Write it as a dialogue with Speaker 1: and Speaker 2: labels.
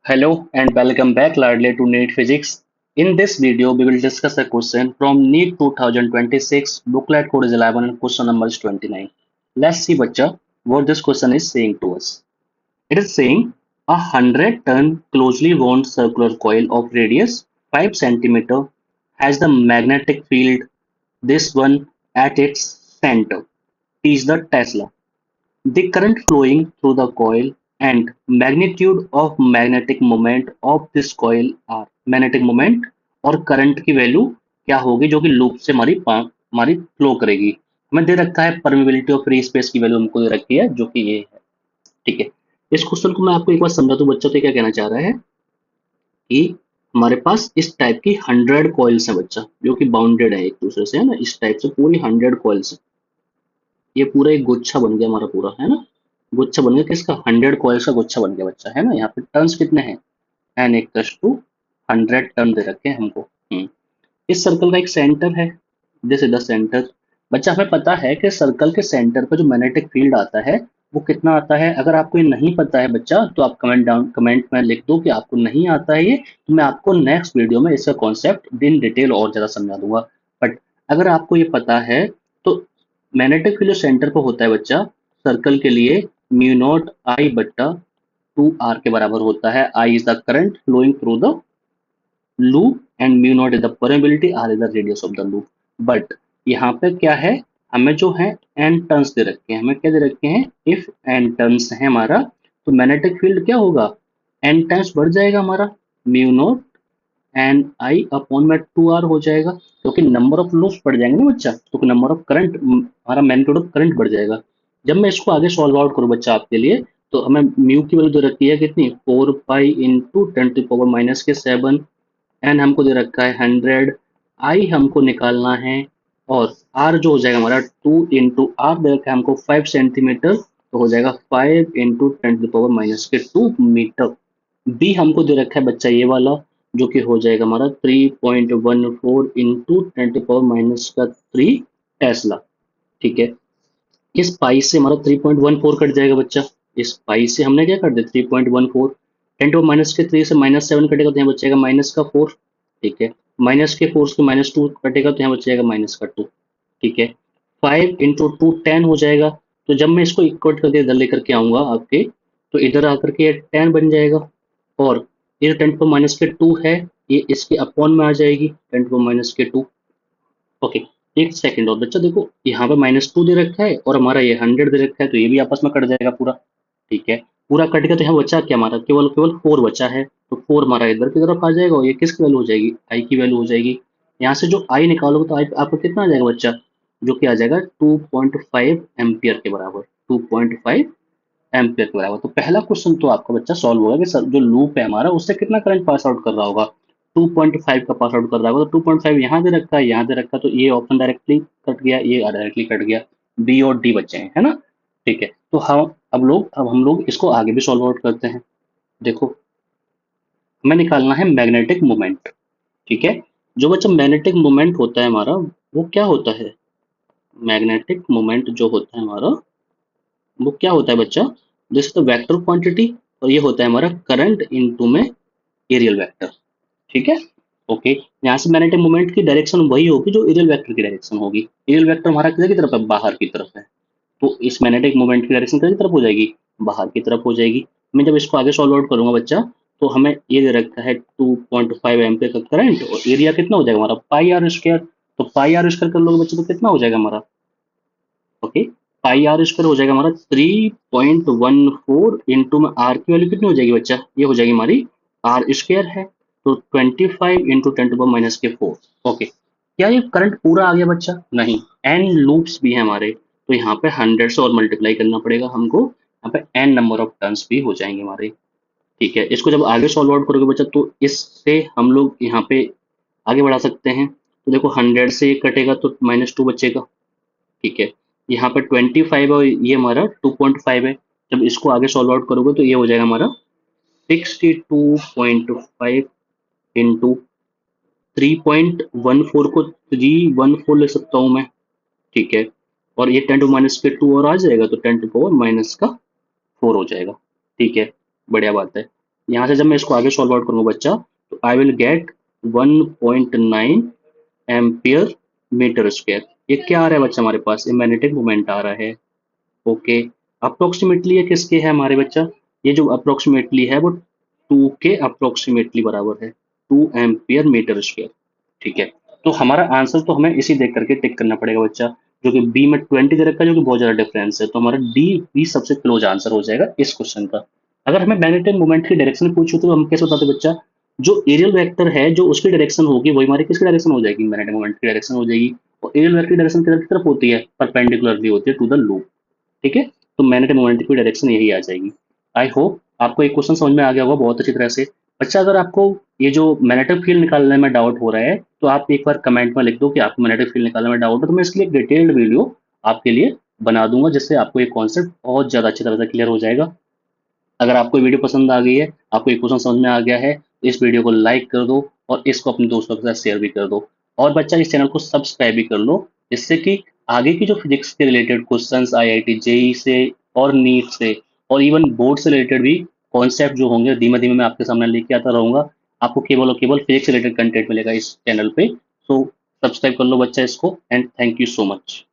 Speaker 1: Hello and welcome back, Ladle, to NEET Physics. In this video, we will discuss a question from NEET 2026, booklet code is 11 and question number is 29. Let's see, bacha, what this question is saying to us. It is saying a 100-ton closely wound circular coil of radius 5 centimeter has the magnetic field, this one at its center, is the Tesla. The current flowing through the coil and magnitude of magnetic moment of this coil are magnetic moment और current की value क्या होगी जो कि loop से हमारी flow करेगी। हमें दे रखा है परमिबिलिटी ऑफ फ्री स्पेस की वैल्यू हमको दे रखी है जो कि ये है। ठीक है, इस क्वेश्चन को मैं आपको एक बार समझा दूं बच्चों, तो क्या कहना चाह रहा है कि हमारे पास इस टाइप की 100 कॉइल्स है बच्चा, जो कि बाउंडेड है एक दूसरे से, है ना। इस टाइप से पूरी 100 कॉइल्स, ये पूरा एक गुच्छा बन गया हमारा पूरा, है ना। गुच्छा बन गया किसका? 100 कॉइल्स का गुच्छा बन गया बच्चा, है ना। यहाँ पे टर्न्स कितने हैं? एन इक्वल्स टू 100 टर्न दे रखे हैं हमको। इस सर्कल का एक सेंटर है, दिस इज द सेंटर। बच्चा हमें पता है कि सर्कल के सेंटर पर जो मैग्नेटिक फील्ड आता है वो कितना आता है। अगर आपको ये नहीं पता है बच्चा, तो आप कमेंट में लिख दो कि आपको नहीं आता है ये, तो मैं आपको नेक्स्ट वीडियो में इसका कॉन्सेप्ट इन डिटेल और ज्यादा समझा दूंगा। बट अगर आपको ये पता है तो मैग्नेटिक फील्ड जो सेंटर पर होता है बच्चा सर्कल के लिए, म्यू नॉट आई बट्टा 2r के बराबर होता है। I is the current flowing through the loop and mu naught is the permeability, R is the radius of the loop. But यहाँ पे क्या है, हमें जो है एन टर्न्स दे रखे हैं। हमें क्या दे रखे हैं? इफ एन टर्न्स है हमारा, तो मैग्नेटिक फील्ड क्या होगा? एन टाइम्स बढ़ जाएगा हमारा, mu not an I upon में 2r हो जाएगा, क्योंकि नंबर ऑफ लूप्स बढ़ जाएंगे ना बच्चा, तो नंबर ऑफ करंट, हमारा मैग्नीट्यूड ऑफ करंट बढ़ जाएगा। जब मैं इसको आगे सॉल्व आउट करूँ बच्चा आपके लिए, तो हमें म्यू की वैल्यू दे रखी है कितनी? 4 पाई इंटू 10⁻⁻⁷, एन हमको दे रखा है 100, आई हमको निकालना है, और आर जो हो जाएगा हमारा 2 इंटू आर दे रखा है हमको 5 सेंटीमीटर, तो हो जाएगा 5 इंटू 10⁻⁻²मीटर। बी हमको दे रखा है बच्चा ये वाला, जो कि हो जाएगा हमारा 3.14 इंटू 10⁻⁻³ टेस्ला। ठीक है, इस पाई से हमारा 3.14 कट जाएगा बच्चा। इस पाई से हमने क्या कर दिया? 3.14, 10⁻³ से -7 कटेगा तो यहाँ बचेगा -4। ठीक है, -4 से -2 कटेगा तो यहाँ बचेगा -2। ठीक है, 5 इंटू 2 10 हो जाएगा। तो जब मैं इसको इक्वल करके इधर लेकर के आऊंगा आपके, तो इधर आकर के ये 10 बन जाएगा, और ये 10⁻² है, ये इसके अपॉन में आ जाएगी 10⁻²। ओके, एक सेकंड और बच्चा देखो, यहाँ पे -2 दे रखा है और हमारा ये 100 दे रखा है, तो ये भी आपस में कट जाएगा पूरा। ठीक है, पूरा कट गया, तो यहाँ बचा क्या हमारा? केवल केवल 4 बचा है, तो 4 हमारा इधर की तरफ आ जाएगा, और ये किसकी वैल्यू हो जाएगी? आई की वैल्यू हो जाएगी। यहाँ से जो आई निकालोगे तो आई आपको कितना आ जाएगा बच्चा? जो कि आ जाएगा 2.5 एम्पियर के बराबर, 2.5 एम्पियर के बराबर। तो पहला क्वेश्चन तो आपका बच्चा सॉल्व होगा कि सर जो लूप है हमारा उससे कितना करंट पास आउट कर रहा होगा? 2.5 का पास आउट कर रहा होगा। तो 2.5 यहाँ दे रखा है, यहाँ दे रखा है, तो ये ऑप्शन डायरेक्टली कट गया, ये डायरेक्टली कट गया, बी और डी बचे हैं, है ना। ठीक है, तो हम लोग इसको आगे भी सॉल्व आउट करते हैं। देखो, हमें निकालना है मैग्नेटिक मोमेंट। ठीक है, जो बच्चा मैग्नेटिक मोमेंट होता है हमारा, वो क्या होता है? मैग्नेटिक मोमेंट जो होता है हमारा, वो क्या होता है बच्चा? दिस द वेक्टर क्वांटिटी, और ये होता है हमारा करंट इनटू में एरियल वेक्टर। ठीक है, ओके। यहाँ से मैग्नेटिक मोमेंट की डायरेक्शन वही होगी जो एरियल वेक्टर की डायरेक्शन होगी। एरियल वेक्टर हमारा किधर की तरफ है? बाहर की तरफ है, तो इस मैग्नेटिक मोमेंट की डायरेक्शन किधर की तरफ हो जाएगी? बाहर की तरफ हो जाएगी। मैं जब इसको आगे सॉल्व आउट करूंगा बच्चा, तो हमें ये दे रखा है 2.5 एम्पियर का करंट, और एरिया कितना हो जाएगा हमारा? πr²। तो πr² कर लोगे बच्चे तो कितना हो जाएगा हमारा? ओके, πr² हो जाएगा हमारा 3.14 इंटू में आर की वैल्यू कितनी हो जाएगी बच्चा? ये हो जाएगी हमारी r² है, तो 25 इंटू 10⁻⁻⁴। ओके, क्या ये करंट पूरा आ गया बच्चा? नहीं, एन लूप्स भी है हमारे, तो यहाँ पे 100 से और मल्टीप्लाई करना पड़ेगा हमको। यहाँ पे एन नंबर ऑफ टर्न्स भी हो जाएंगे हमारे। ठीक है, इसको जब आगे सॉल्व आउट करोगे बच्चा, तो इससे हम लोग यहाँ पे आगे बढ़ा सकते हैं। तो देखो, 100 से ये कटेगा तो -2 बचेगा। ठीक है, यहाँ पर 25 और ये हमारा 2.5 है। जब इसको आगे सॉल्व आउट करोगे तो ये हो जाएगा हमारा 62.5 इंटू 3.14 को 314 ले सकता हूँ मैं। ठीक है, और ये 10⁻²और आ जाएगा, तो 10⁻⁴ हो जाएगा। ठीक है, बढ़िया बात है। यहाँ से जब मैं इसको आगे सॉल्व आउट करूंगा बच्चा, तो I will get 1.9 ampere metre square. ये क्या आ रहा है बच्चा हमारे पास, ये मैग्नेटिक मोमेंट आ रहा है। ओके, अप्रोक्सीमेटली ये किसके है हमारे बच्चा, ये जो अप्रोक्सीमेटली है वो 2 के अप्रोक्सीमेटली बराबर है, 2 एम्पियर मीटर स्क्वायर। ठीक है, तो हमारा आंसर तो हमें इसी देख करके टिक करना पड़ेगा बच्चा, जो कि बी में 20 दे रखा है, जो कि बहुत ज्यादा डिफरेंस है, तो हमारा डी बी सबसे क्लोज आंसर हो जाएगा इस क्वेश्चन का। अगर हमें मैग्नेटिक मोमेंट की डायरेक्शन पूछो तो हम कैसे बताते बच्चा, जो एरियल वेक्टर है जो उसकी डायरेक्शन होगी वही हमारी किसकी डायरेक्शन हो जाएगी, मैग्नेटिक मोमेंट की डायरेक्शन हो जाएगी। और एरियल वेक्टर की डायरेक्शन किधर की तरफ होती है, परपेंडिकुलरली होती है टू द लूप। ठीक है, तो मैग्नेटिक मोमेंट की डायरेक्शन यही आ जाएगी। आई होप आपको एक क्वेश्चन समझ में आ गया होगा बहुत अच्छी तरह से। अच्छा, अगर आपको ये जो मैग्नेटिक फील्ड निकालने में डाउट हो रहा है, तो आप एक बार कमेंट में लिख दो कि आपको मैग्नेटिक फील्ड निकालने में डाउट है, तो मैं इसके लिए एक डिटेल्ड वीडियो आपके लिए बना दूंगा, जिससे आपको ये कॉन्सेप्ट बहुत ज़्यादा अच्छी तरह से क्लियर हो जाएगा। अगर आपको वीडियो पसंद आ गई है, आपको एक क्वेश्चन समझ में आ गया है, तो इस वीडियो को लाइक कर दो और इसको अपने दोस्तों के साथ शेयर भी कर दो। और बच्चा इस चैनल को सब्सक्राइब भी कर लो, जिससे कि आगे की जो फिजिक्स के रिलेटेड क्वेश्चंस आईआईटी जेई से और नीट से और इवन बोर्ड से रिलेटेड भी कॉन्सेप्ट जो होंगे धीमे धीमे मैं आपके सामने लेके आता रहूंगा। आपको केवल और केवल फिजिक्स से रिलेटेड कंटेंट मिलेगा इस चैनल पे। सो सब्सक्राइब कर लो बच्चा इसको, and thank you so much.